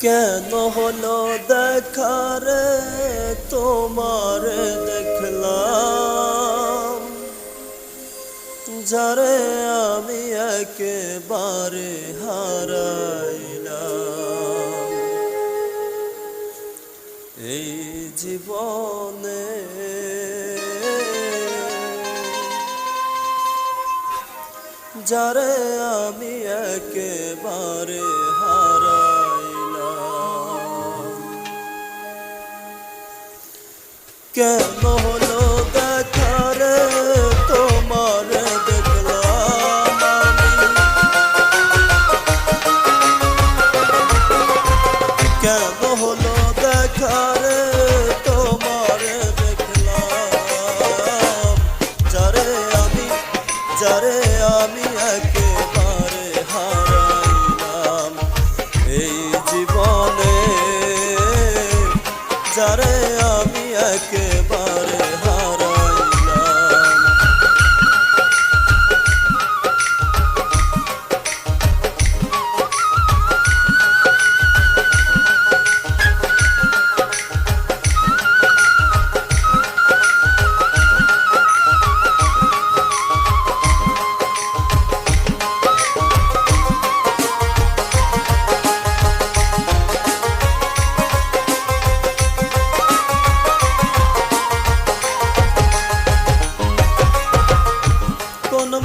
কেন হলো দেখারে তোমার দেখলাম, যারে আমি একেবারে হারাইলাম এই জীবনে। যারে আমি একেবারে হারাইলাম, কেন হলো দেখারে তোমার দেখলাম আমি, কেন হলো দেখারে তোমার দেখলাম, যারে আমি একেবারে হারাইলাম এই জীবনে। যারে আমি একেবারে হারাইলাম,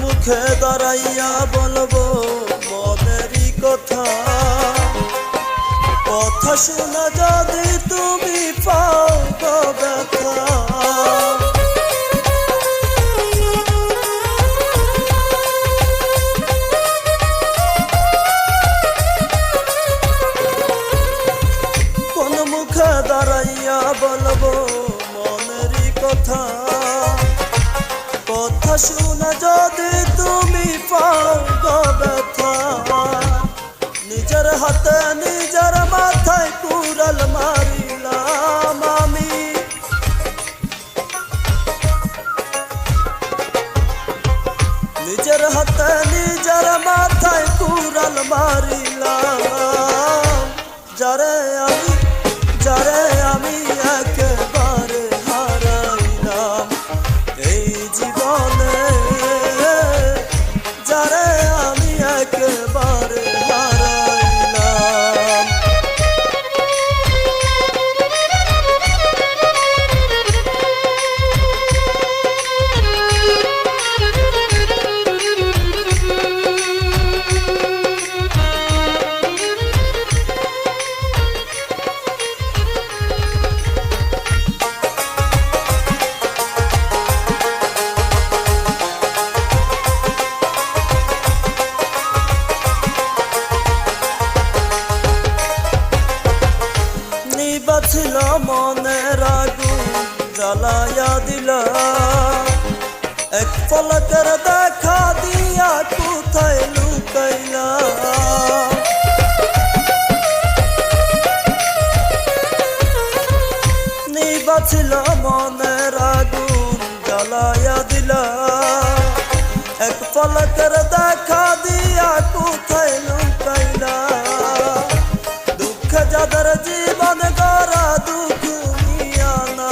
মুখে দাঁড়াইয়া বলবো মনেরই কথা, কথা শোনা যদি তুমি পাও গো ব্যথা। কোন মুখে দাঁড়াইয়া বলবো মনেরই কথা, কথা শোনা যদি তুমি পাও গো ব্যথা। নিজের হাতে নিজের মাথায় কুড়াল মারিলাম আমি, নিজের হাতে নিজের মাথায় কুড়াল মারিলাম। যারে আমি একেবারে হারাইলাম এই জীবনে। যারে আমি একেবারে হারাইলাম, ছিল মনের আগুন জ্বালায়া দিলা, এক পলকের দেখা দিয়া কোথায় লুকাইলা। নিবাছিল মনের আগুন জ্বালায়া দিলা, এক পলকের দেখা দিয়া কোথায় লুকাইলা। দুঃখ যাদের জীবন গড়া দুঃখ নিয়া না,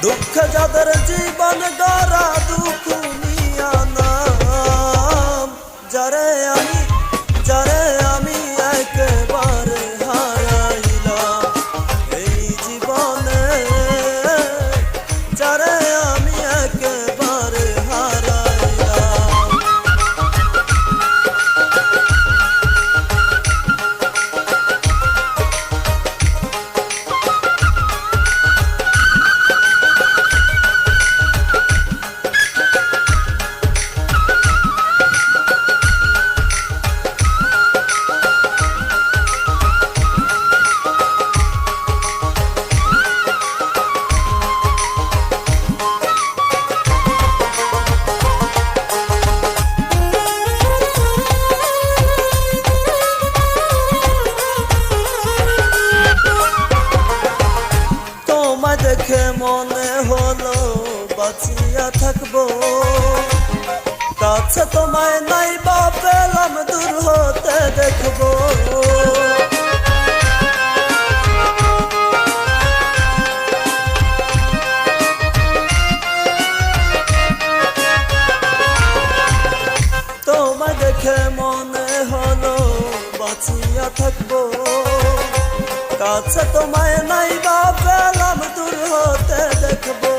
দুঃখ যাদের জীবন গড়া দুঃখ নিয়া না। যারে আমি একেবারে হারাইলাম এই জীবনে। যারে আমি একেবারে হারাইলাম, মনে হলো বাঁচিয়া থাকবো, কাছে তোমায় নাই বা পেলাম দূর হতে দেখবো তোমায় দেখে মনে হলো বাঁচিয়া থাকবো কাছে তোমায় নাই বা পেলাম দূর হতে দেখবো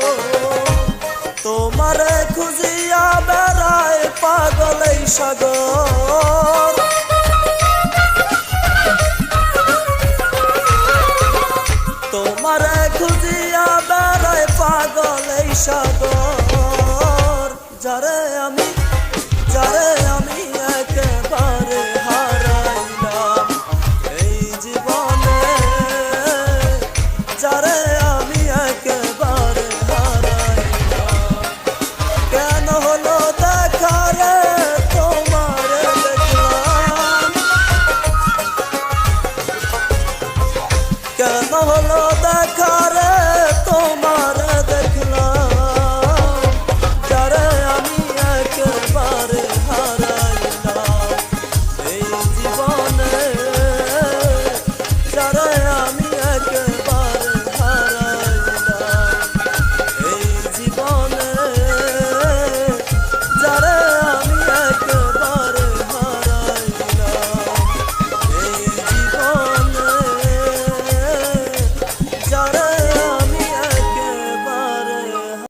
তোমারে খুঁজিয়া বেড়ায় পাগল এই সাগর তোমারে খুঁজিয়া বেড়ায় পাগল এই সাগর যারে আমি